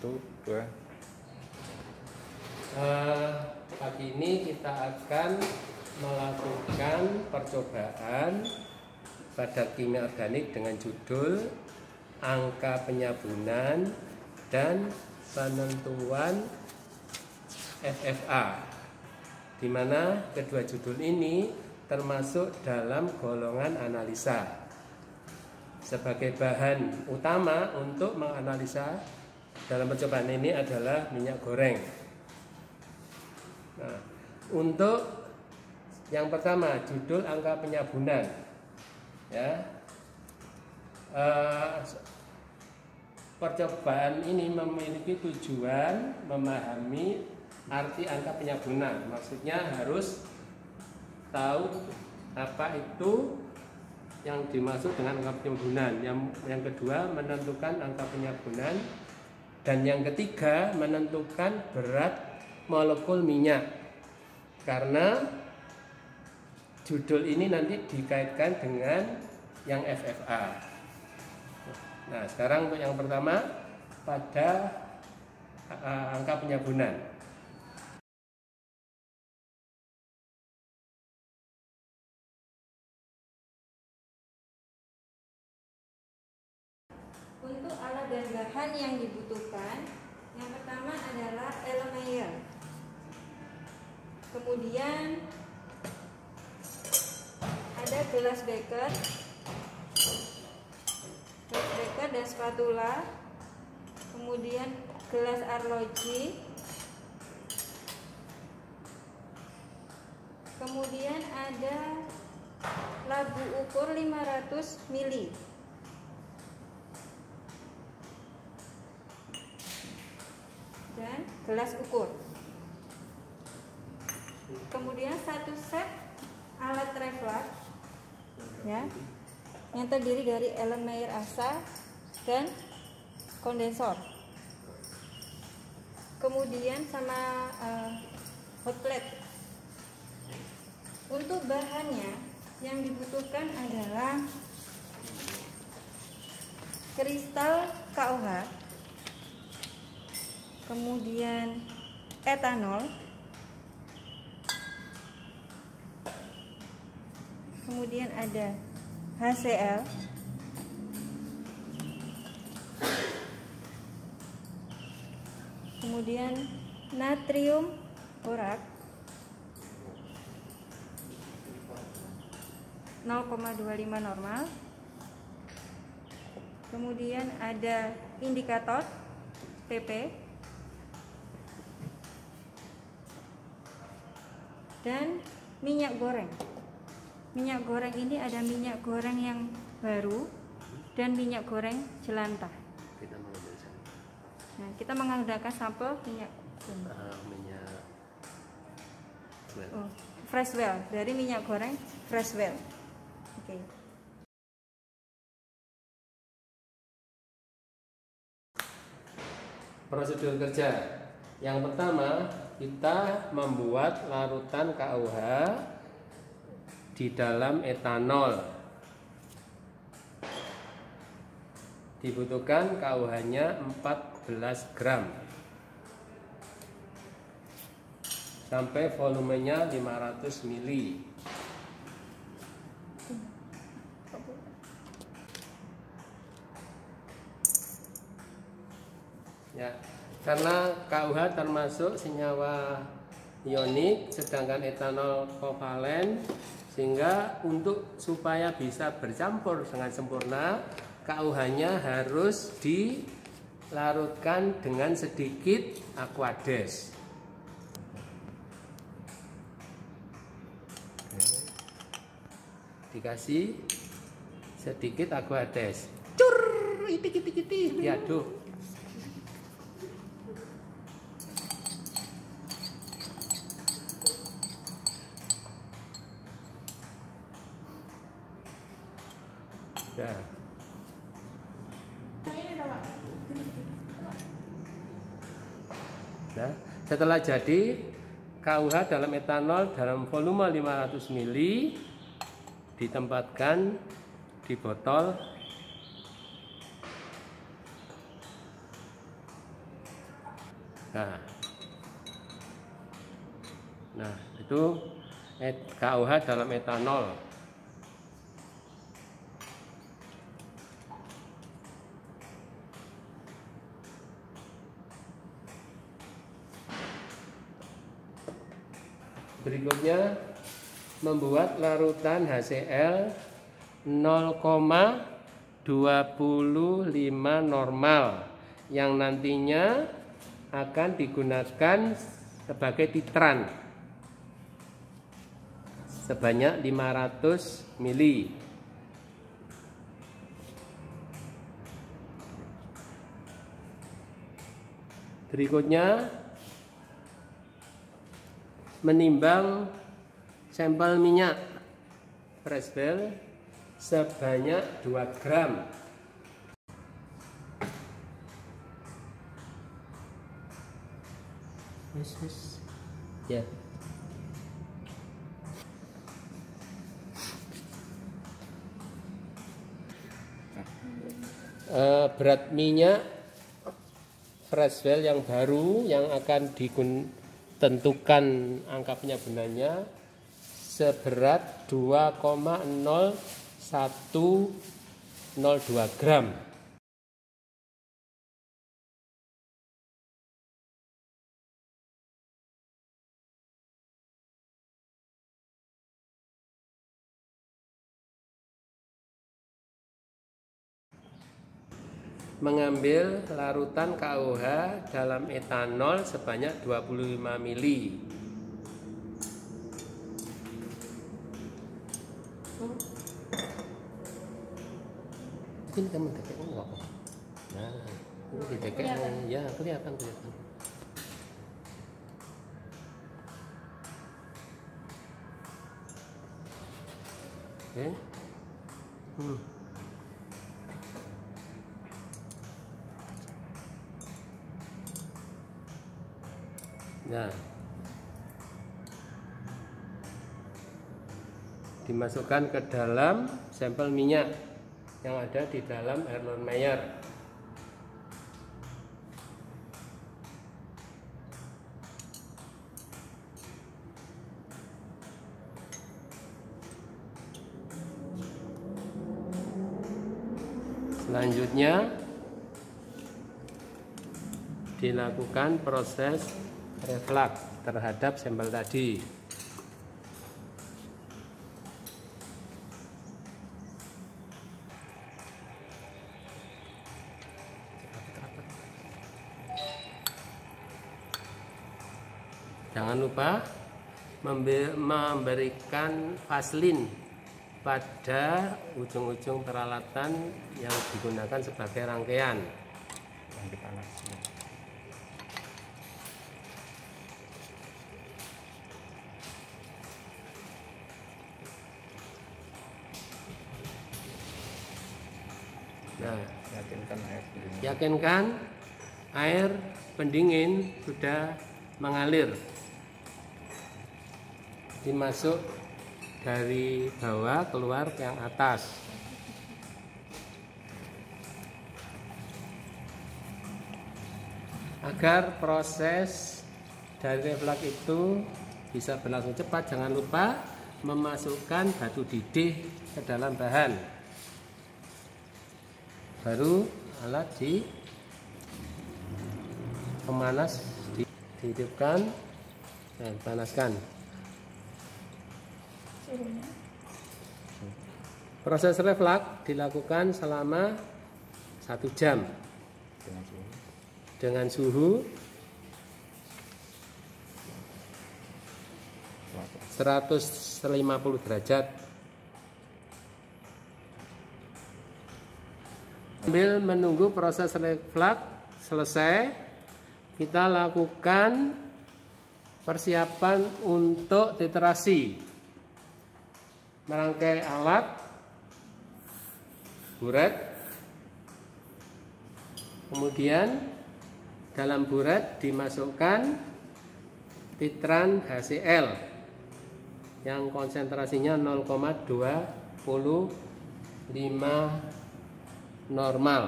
2. Pagi ini kita akan melakukan percobaan pada kimia organik dengan judul angka penyabunan dan penentuan FFA, di mana kedua judul ini termasuk dalam golongan analisa. Sebagai bahan utama untuk menganalisa dalam percobaan ini adalah minyak goreng. Nah, untuk yang pertama, judul angka penyabunan, ya. Percobaan ini memiliki tujuan memahami arti angka penyabunan. Maksudnya harus tahu apa itu yang dimaksud dengan angka penyabunan. Yang kedua, menentukan angka penyabunan. Dan yang ketiga, menentukan berat molekul minyak. Karena judul ini nanti dikaitkan dengan yang FFA. Nah, sekarang untuk yang pertama pada angka penyabunan. Untuk alat dan bahan yang dibutuhkan, yang pertama adalah Erlenmeyer. Kemudian ada gelas beker dan spatula. Kemudian gelas arloji. Kemudian ada labu ukur 500 ml. Dan gelas ukur. Kemudian satu set alat reflux, ya, yang terdiri dari Erlenmeyer asa dan kondensor. Kemudian sama hot plate. Untuk bahannya yang dibutuhkan adalah kristal KOH, kemudian etanol, kemudian ada HCl, kemudian natrium borak 0,25 normal, kemudian ada indikator PP, dan minyak goreng. Minyak goreng ini ada minyak goreng yang baru dan minyak goreng jelantah. Nah, kita menggunakan sampel minyak Freshwell, dari minyak goreng Freshwell. Oke. Prosedur kerja. Yang pertama, kita membuat larutan KOH di dalam etanol. Dibutuhkan KOH-nya 14 gram. Sampai volumenya 500 ml. Ya, karena KOH termasuk senyawa ionik, sedangkan etanol kovalen, sehingga supaya bisa bercampur dengan sempurna, KOH-nya harus dilarutkan dengan sedikit aquades. Dikasih sedikit aquades. Cur, itik, diaduk. Ya. Nah, setelah jadi, KOH dalam etanol dalam volume 500 ml ditempatkan di botol Nah, itu KOH dalam etanol. Berikutnya membuat larutan HCl 0,25 normal yang nantinya akan digunakan sebagai titran sebanyak 500 mili. Berikutnya menimbang sampel minyak fresh well sebanyak 2 gram. Ya. Berat minyak fresh well yang baru yang akan ditentukan angka penyabunannya seberat 2,0102 gram. Mengambil larutan KOH dalam etanol sebanyak 25 mili. Mungkin kamu dekat enggak? Nah, ini dekat ya kelihatan. Oke. Nah, dimasukkan ke dalam sampel minyak yang ada di dalam Erlenmeyer. Selanjutnya dilakukan proses reflux terhadap sampel tadi. Jangan lupa memberikan vaselin pada ujung-ujung peralatan yang digunakan sebagai rangkaian. Nah, yakinkan air pendingin sudah mengalir. Dimasuk dari bawah keluar ke yang atas. Agar proses dari reflux itu bisa berlangsung cepat, jangan lupa memasukkan batu didih ke dalam bahan. Baru alat di pemanas dihidupkan dan panaskan. Proses reflux dilakukan selama 1 jam dengan suhu 150 derajat. Sambil menunggu proses reflux selesai, kita lakukan persiapan untuk titrasi. Merangkai alat, buret, kemudian dalam buret dimasukkan titran HCl yang konsentrasinya 0,25 normal.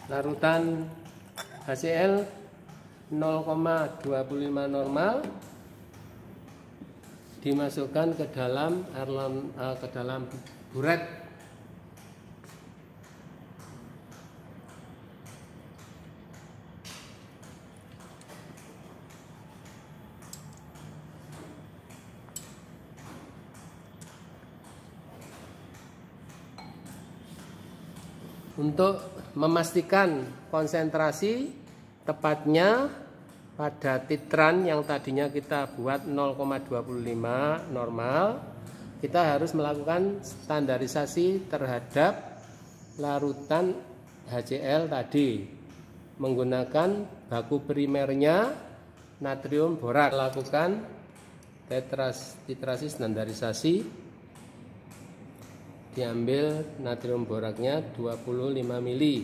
larutan HCl 0,25 normal dimasukkan ke dalam buret. Untuk memastikan konsentrasi tepatnya pada titran yang tadinya kita buat 0,25 normal, kita harus melakukan standarisasi terhadap larutan HCl tadi menggunakan baku primernya natrium borak. Lakukan titrasi standarisasi. Diambil natrium boraknya 25 mili.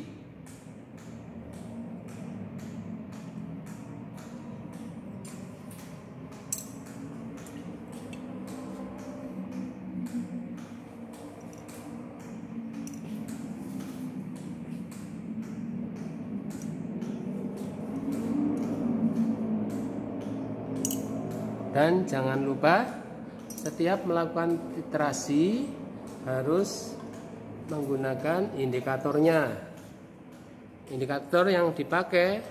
Dan jangan lupa setiap melakukan titrasi harus menggunakan indikatornya. Indikator yang dipakai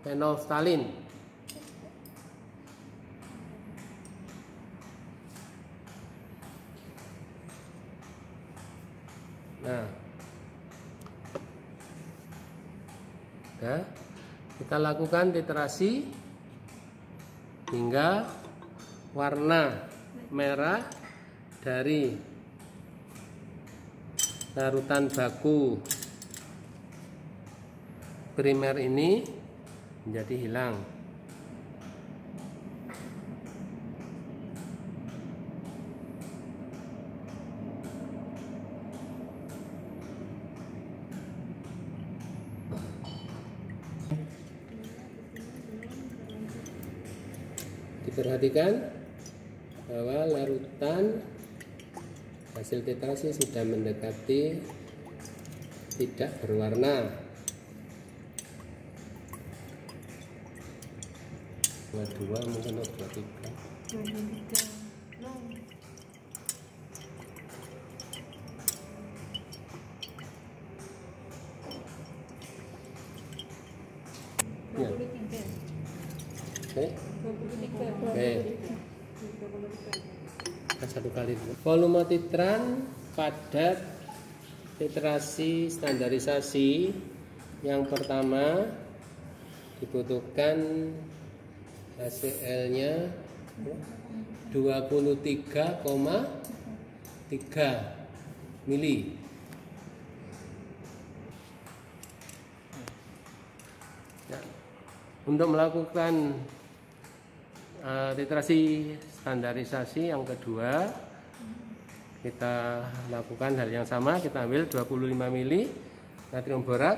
phenolphthalein. Nah, kita lakukan titrasi hingga warna merah dari larutan baku primer ini menjadi hilang. Diperhatikan bahwa larutan hasil titrasi sudah mendekati tidak berwarna. 22 mungkin 23. Ya. Oke. Satu kali dulu. Volume titran pada titrasi standarisasi yang pertama dibutuhkan HCl-nya 23,3 mili. Nah, untuk melakukan titrasi standarisasi yang kedua, kita lakukan hal yang sama. Kita ambil 25 mili natrium borak,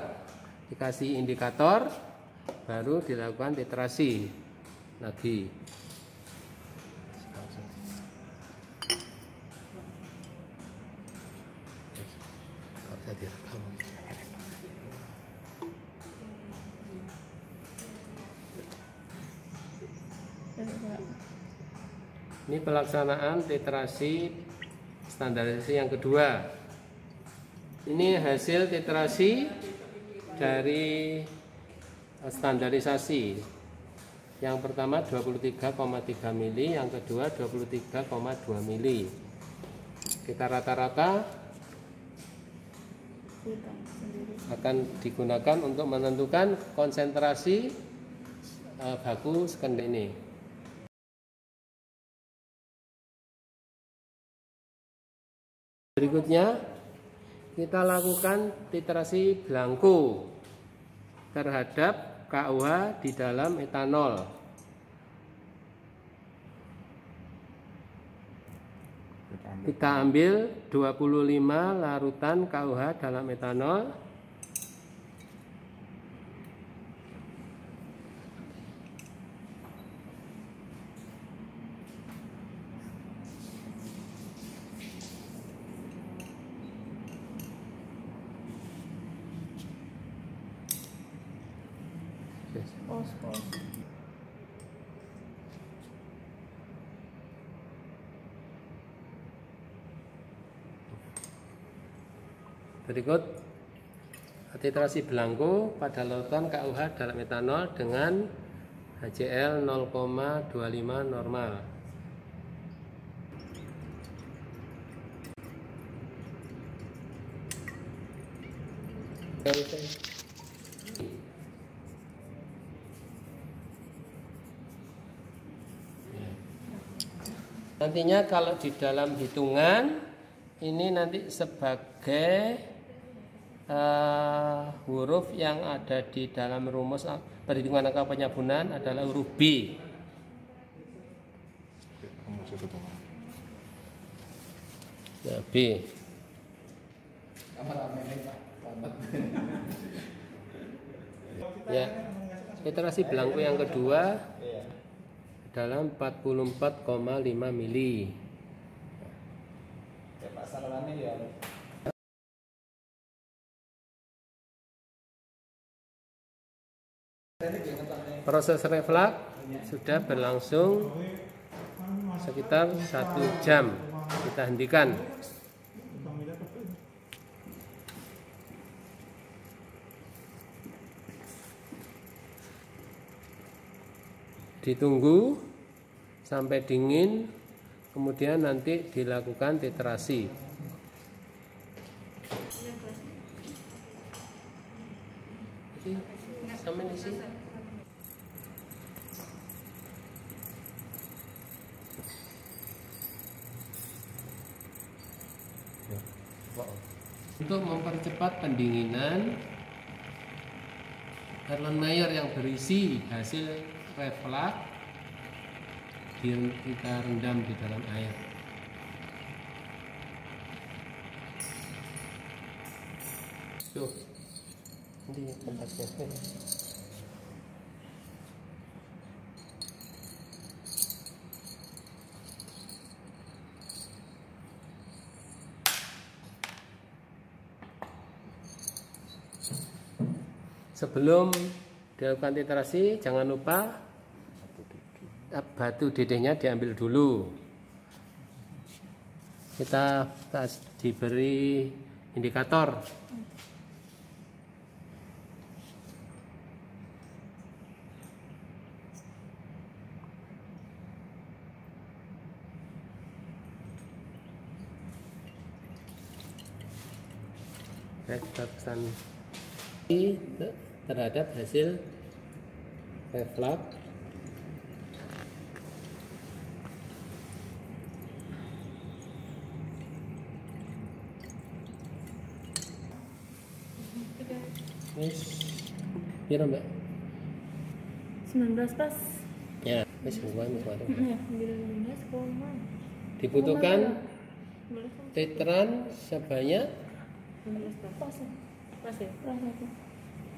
dikasih indikator, baru dilakukan titrasi lagi. Ini pelaksanaan titrasi standarisasi yang kedua. Ini hasil titrasi dari standarisasi. Yang pertama 23,3 mili, yang kedua 23,2 mili. Kita rata-rata akan digunakan untuk menentukan konsentrasi baku sekendek ini. Berikutnya kita lakukan titrasi blanko terhadap KUH di dalam etanol. Kita ambil 25 larutan KUH dalam etanol. Pos. Berikut titrasi belangko pada lautan KUH dalam etanol dengan HCl 0,25 normal. Nantinya kalau di dalam hitungan ini nanti sebagai huruf yang ada di dalam rumus perhitungan angka penyabunan adalah huruf B. Nah, B. Ya, iterasi belangko yang kedua dalam 44,5 mili. Proses reflux sudah berlangsung sekitar 1 jam. Kita hentikan. Ditunggu sampai dingin, kemudian nanti dilakukan titrasi. Sampai di sini. Untuk mempercepat pendinginan, Erlenmeyer yang berisi hasil reflux kita rendam di dalam air. Tuh, ini tempatnya. Sebelum dilakukan titrasi, jangan lupa batu didihnya diambil dulu. Kita diberi indikator. Kita pesan terhadap hasil reflux. Biar Mbak 19 pas. Ya, wis bukan. Ya, 19 koma. Dibutuhkan titran sebanyak 19 pas. Pas ya? Pas aku.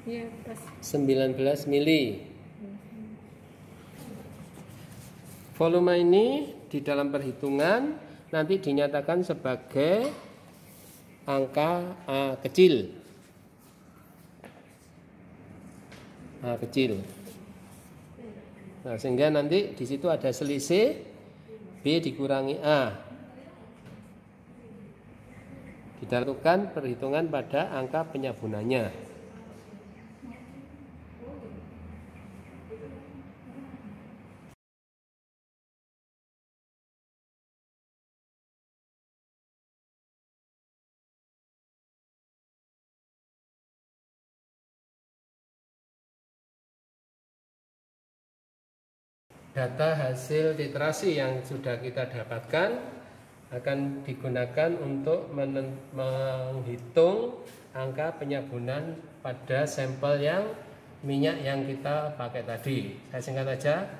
Iya, pas. 19 mili. Volume ini di dalam perhitungan nanti dinyatakan sebagai angka A kecil. A kecil. Nah, sehingga nanti di situ ada selisih B dikurangi A. Dilakukan perhitungan pada angka penyabunannya. Data hasil titrasi yang sudah kita dapatkan akan digunakan untuk menghitung angka penyabunan pada sampel yang minyak yang kita pakai tadi. Saya singkat aja,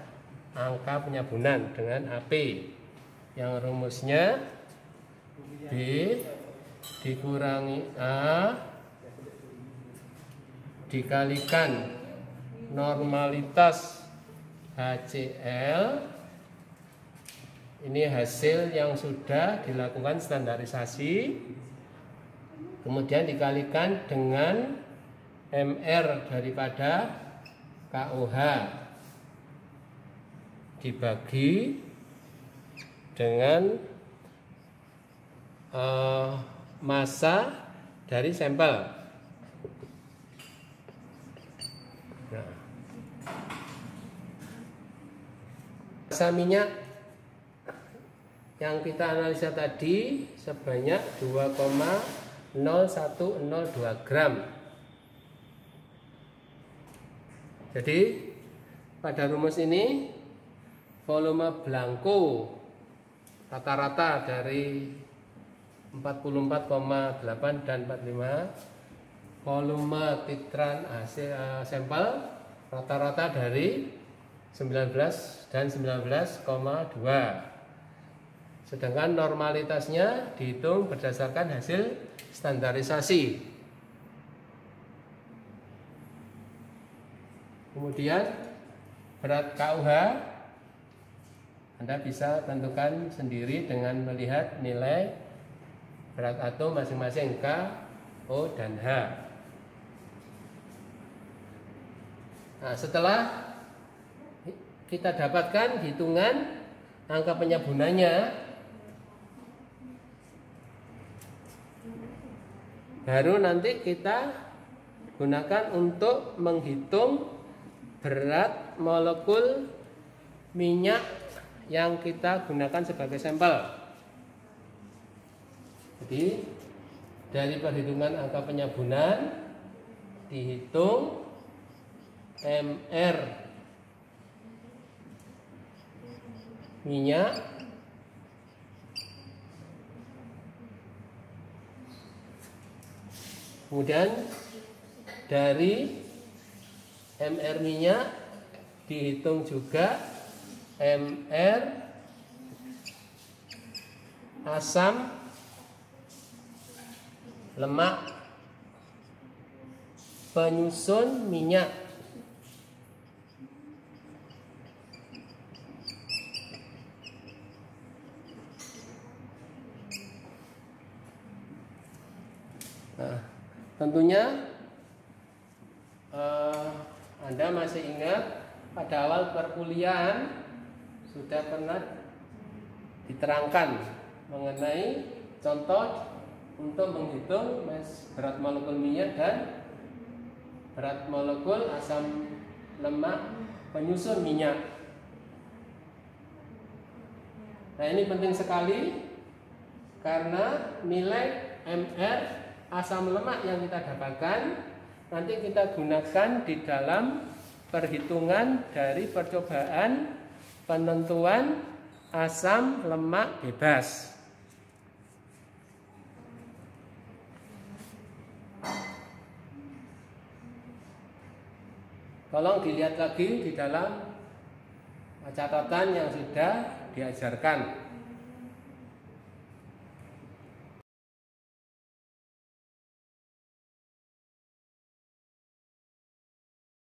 angka penyabunan dengan AP yang rumusnya B dikurangi A dikalikan normalitas HCl. Ini hasil yang sudah dilakukan standarisasi, kemudian dikalikan dengan MR daripada KOH dibagi dengan massa dari sampel. Nah, massa minyak yang kita analisa tadi sebanyak 2,0102 gram. Jadi pada rumus ini volume blanko rata-rata dari 44,8 dan 45, volume titran hasil sampel rata-rata dari 19 dan 19,2. Sedangkan normalitasnya dihitung berdasarkan hasil standarisasi. Kemudian berat KUH Anda bisa tentukan sendiri dengan melihat nilai berat atom masing-masing K, O, dan H. Nah, setelah kita dapatkan hitungan angka penyabunannya, baru nanti kita gunakan untuk menghitung berat molekul minyak yang kita gunakan sebagai sampel. Jadi dari perhitungan angka penyabunan dihitung MR minyak kemudian dari MR minyak dihitung juga MR asam lemak penyusun minyak. Nah, tentunya Anda masih ingat pada awal perkuliahan sudah pernah diterangkan mengenai contoh untuk menghitung berat molekul minyak dan berat molekul asam lemak penyusun minyak. Nah, ini penting sekali karena nilai MR asam lemak yang kita dapatkan nanti kita gunakan di dalam perhitungan dari percobaan penentuan asam lemak bebas. Tolong dilihat lagi di dalam catatan yang sudah diajarkan.